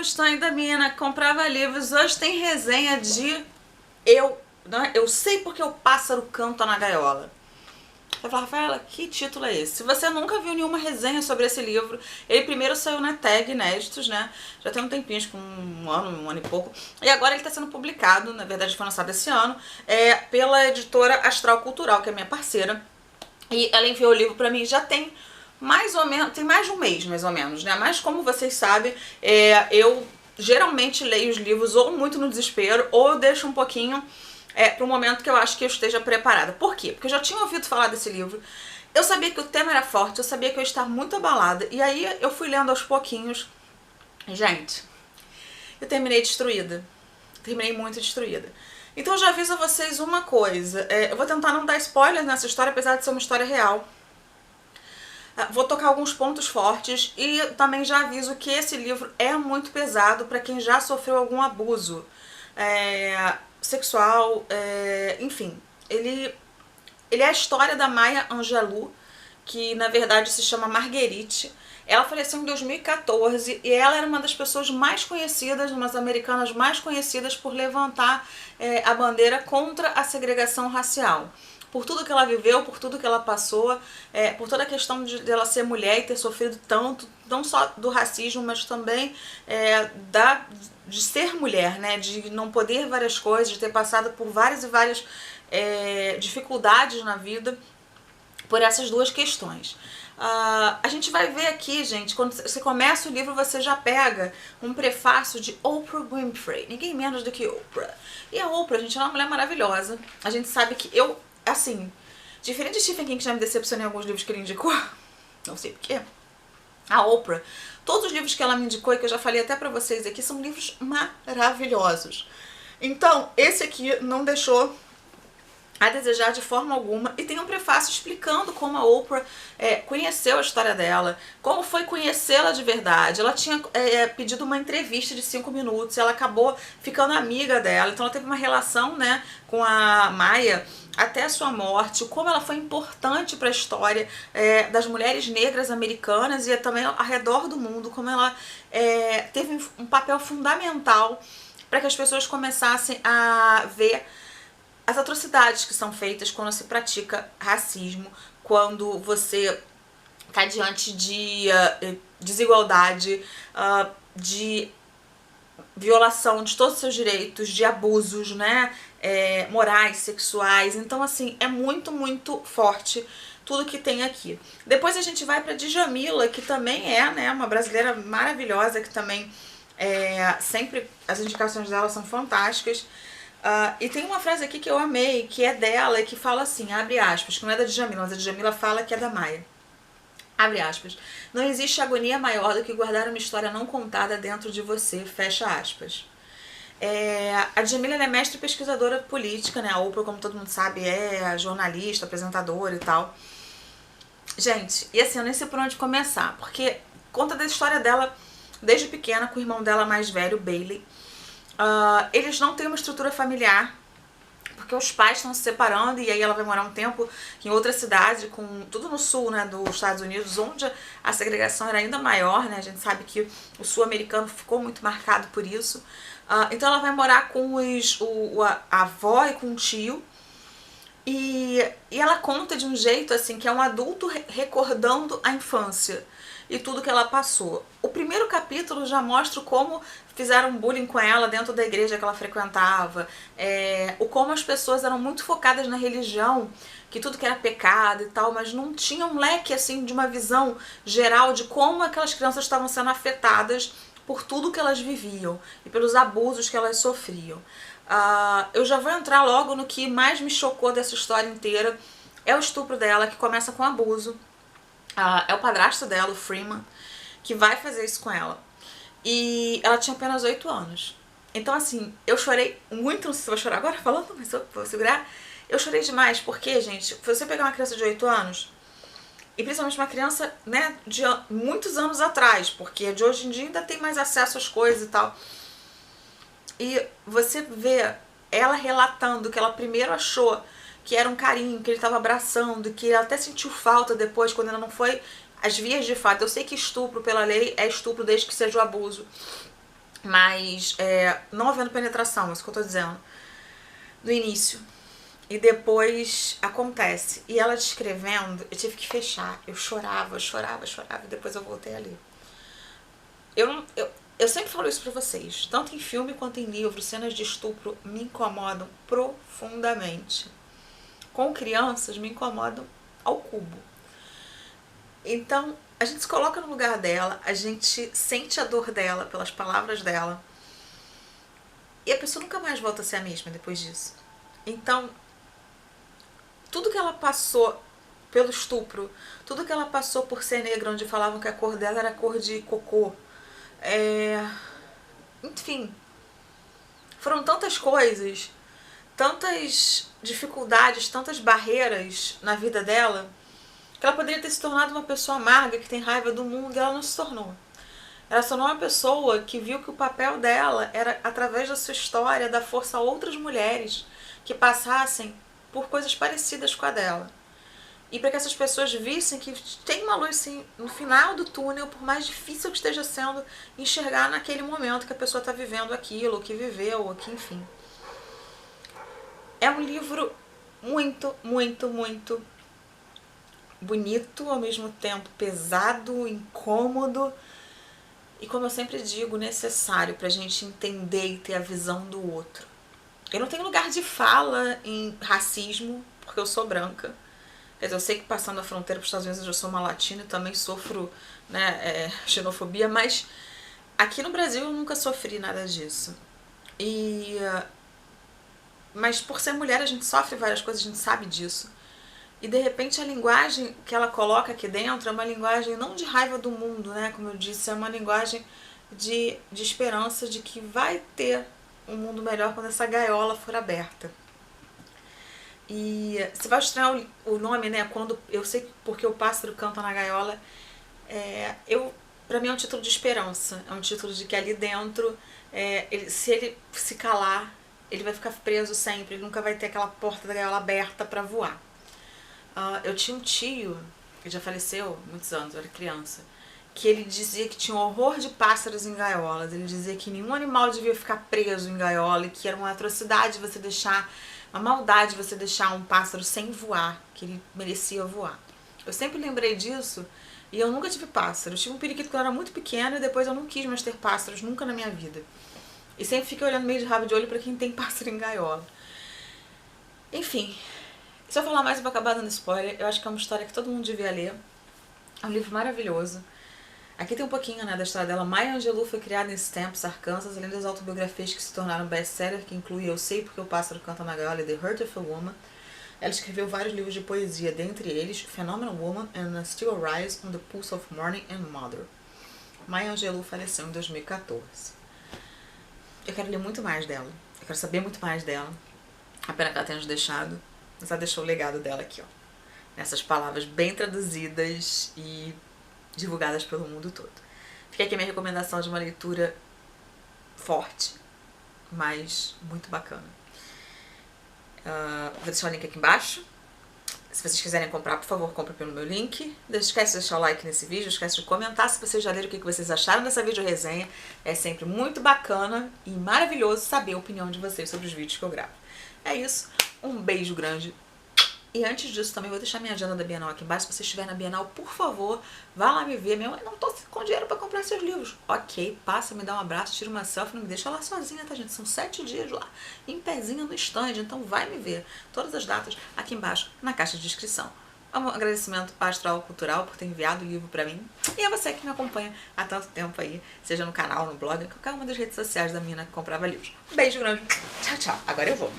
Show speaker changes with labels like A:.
A: Tostões da Mina, comprava livros. Hoje tem resenha de Eu Sei Porque o Pássaro Canta na Gaiola. Você fala, Rafaela, que título é esse? Se você nunca viu nenhuma resenha sobre esse livro, ele primeiro saiu na Tag Inéditos, né? Já tem um tempinho, acho que um ano e pouco. E agora ele está sendo publicado, na verdade foi lançado esse ano, pela editora Astral Cultural, que é minha parceira. E ela enviou o livro pra mim já tem mais ou menos, tem mais de um mês, mais ou menos, né? Mas como vocês sabem, eu geralmente leio os livros ou muito no desespero, ou eu deixo um pouquinho para um momento que eu acho que eu esteja preparada. Por quê? Porque eu já tinha ouvido falar desse livro, eu sabia que o tema era forte, eu sabia que eu ia estar muito abalada, e aí eu fui lendo aos pouquinhos. Gente, eu terminei destruída. Terminei muito destruída. Então eu já aviso a vocês uma coisa, eu vou tentar não dar spoilers nessa história, apesar de ser uma história real. Vou tocar alguns pontos fortes e também já aviso que esse livro é muito pesado para quem já sofreu algum abuso sexual, enfim. Ele é a história da Maya Angelou, que na verdade se chama Marguerite. Ela faleceu em 2014 e ela era uma das pessoas mais conhecidas, umas americanas mais conhecidas por levantar a bandeira contra a segregação racial. Por tudo que ela viveu, por tudo que ela passou, por toda a questão de ela ser mulher e ter sofrido tanto, não só do racismo, mas também de ser mulher, né? De não poder várias coisas, de ter passado por várias e várias dificuldades na vida por essas duas questões. A gente vai ver aqui, gente, quando você começa o livro, você já pega um prefácio de Oprah Winfrey, ninguém menos do que Oprah. E a Oprah, gente, é uma mulher maravilhosa. A gente sabe que assim, diferente de Stephen King, que já me decepcionei em alguns livros que ele indicou, não sei porquê, a Oprah, todos os livros que ela me indicou e que eu já falei até pra vocês aqui, são livros maravilhosos. Então, esse aqui não deixou a desejar de forma alguma, e tem um prefácio explicando como a Oprah conheceu a história dela, como foi conhecê-la de verdade. Ela tinha pedido uma entrevista de 5 minutos, ela acabou ficando amiga dela, então ela teve uma relação, né, com a Maya até a sua morte, como ela foi importante para a história das mulheres negras americanas e também ao redor do mundo, como ela teve um papel fundamental para que as pessoas começassem a ver as atrocidades que são feitas quando se pratica racismo, quando você está diante de desigualdade, de violação de todos os seus direitos, de abusos, né, morais, sexuais. Então, assim, é muito, muito forte tudo que tem aqui. Depois a gente vai para Djamila, que também é, né, uma brasileira maravilhosa, que também sempre as indicações dela são fantásticas. E tem uma frase aqui que eu amei, que é dela e que fala assim, abre aspas, que não é da Djamila, mas a Djamila fala que é da Maya. Abre aspas. Não existe agonia maior do que guardar uma história não contada dentro de você, fecha aspas. A Djamila é mestre pesquisadora política, né? A Oprah, como todo mundo sabe, é jornalista, apresentadora e tal. Gente, e assim, eu nem sei por onde começar, porque conta da história dela desde pequena com o irmão dela mais velho, Bailey. Eles não têm uma estrutura familiar, porque os pais estão se separando e aí ela vai morar um tempo em outra cidade, tudo no sul, né, dos Estados Unidos, onde a segregação era ainda maior, né? A gente sabe que o sul americano ficou muito marcado por isso. Então ela vai morar com a avó e com o tio. E ela conta de um jeito assim, que é um adulto recordando a infância e tudo que ela passou. O primeiro capítulo já mostra como fizeram bullying com ela dentro da igreja que ela frequentava, o como as pessoas eram muito focadas na religião, que tudo que era pecado e tal, mas não tinha um leque assim de uma visão geral de como aquelas crianças estavam sendo afetadas por tudo que elas viviam e pelos abusos que elas sofriam. Eu já vou entrar logo no que mais me chocou dessa história inteira. É o estupro dela, que começa com abuso. É o padrasto dela, o Freeman, que vai fazer isso com ela. E ela tinha apenas 8 anos. Então, assim, eu chorei muito. Não sei se eu vou chorar agora falando, mas eu vou segurar. Eu chorei demais, porque, gente, se você pegar uma criança de 8 anos, e principalmente uma criança, né, de muitos anos atrás, porque de hoje em dia ainda tem mais acesso às coisas e tal. E você vê ela relatando que ela primeiro achou que era um carinho, que ele estava abraçando, que ela até sentiu falta depois, quando ela não foi às vias de fato. Eu sei que estupro pela lei é estupro desde que seja o abuso. mas não havendo penetração, é isso que eu tô dizendo, no início. E depois acontece. E ela descrevendo, eu tive que fechar. Eu chorava, chorava, chorava, e depois eu voltei a ler. Eu sempre falo isso pra vocês, tanto em filme quanto em livro, cenas de estupro me incomodam profundamente. Com crianças me incomodam ao cubo. Então, a gente se coloca no lugar dela, a gente sente a dor dela pelas palavras dela, e a pessoa nunca mais volta a ser a mesma depois disso. Então, tudo que ela passou pelo estupro, tudo que ela passou por ser negra, onde falavam que a cor dela era cor de cocô, enfim, foram tantas coisas, tantas dificuldades, tantas barreiras na vida dela, que ela poderia ter se tornado uma pessoa amarga, que tem raiva do mundo, e ela não se tornou. Ela se tornou uma pessoa que viu que o papel dela era, através da sua história, dar força a outras mulheres que passassem por coisas parecidas com a dela. E para que essas pessoas vissem que tem uma luz sim, no final do túnel, por mais difícil que esteja sendo enxergar naquele momento que a pessoa está vivendo aquilo, ou que viveu, ou que enfim. É um livro muito, muito, muito bonito, ao mesmo tempo pesado, incômodo e, como eu sempre digo, necessário para a gente entender e ter a visão do outro. Eu não tenho lugar de fala em racismo, porque eu sou branca. Quer dizer, eu sei que passando a fronteira para os Estados Unidos eu sou uma latina e também sofro, né, xenofobia, mas aqui no Brasil eu nunca sofri nada disso. Mas por ser mulher a gente sofre várias coisas, a gente sabe disso. E de repente a linguagem que ela coloca aqui dentro é uma linguagem não de raiva do mundo, né? Como eu disse, é uma linguagem de esperança de que vai ter um mundo melhor quando essa gaiola for aberta. E você vai estranhar o nome, né? Quando eu sei porque o pássaro canta na gaiola. Pra mim é um título de esperança. É um título de que ali dentro, se ele se calar, ele vai ficar preso sempre. Ele nunca vai ter aquela porta da gaiola aberta pra voar. Eu tinha um tio, que já faleceu há muitos anos, eu era criança, que ele dizia que tinha um horror de pássaros em gaiolas. Ele dizia que nenhum animal devia ficar preso em gaiola e que era uma atrocidade você deixar, uma maldade você deixar um pássaro sem voar, que ele merecia voar. Eu sempre lembrei disso e eu nunca tive pássaro. Eu tive um periquito quando eu era muito pequena e depois eu não quis mais ter pássaros, nunca na minha vida. E sempre fiquei olhando meio de rabo de olho pra quem tem pássaro em gaiola. Enfim, se eu falar mais eu vou acabar dando spoiler. Eu acho que é uma história que todo mundo devia ler. É um livro maravilhoso. Aqui tem um pouquinho, né, da história dela. Maya Angelou foi criada em Stamps, Arkansas, além das autobiografias que se tornaram best-seller, que inclui Eu Sei Porque o Pássaro Canta na Gaiola e The Heart of a Woman. Ela escreveu vários livros de poesia, dentre eles Phenomenal Woman and Still Arise on the Pulse of Morning and Mother. Maya Angelou faleceu em 2014. Eu quero ler muito mais dela. Eu quero saber muito mais dela. A pena que ela tenha nos deixado. Mas ela deixou o legado dela aqui, ó. Nessas palavras bem traduzidas e divulgadas pelo mundo todo. Fica aqui a minha recomendação de uma leitura forte, mas muito bacana. Vou deixar o link aqui embaixo. Se vocês quiserem comprar, por favor, comprem pelo meu link. Não esquece de deixar o like nesse vídeo, não esquece de comentar se vocês já leram o que vocês acharam dessa vídeo resenha. É sempre muito bacana e maravilhoso saber a opinião de vocês sobre os vídeos que eu gravo. É isso, um beijo grande. E antes disso também vou deixar minha agenda da Bienal aqui embaixo. Se você estiver na Bienal, por favor, vá lá me ver. Minha mãe, não tô com dinheiro pra comprar seus livros. Ok, passa, me dá um abraço, tira uma selfie, não me deixa lá sozinha, tá, gente? São 7 dias lá, em pezinha no stand, então vai me ver. Todas as datas aqui embaixo, na caixa de descrição. Um agradecimento à Astral Cultural por ter enviado o livro pra mim. E a você que me acompanha há tanto tempo aí, seja no canal, no blog, em qualquer uma das redes sociais da menina que comprava livros. Beijo grande. Tchau, tchau. Agora eu vou.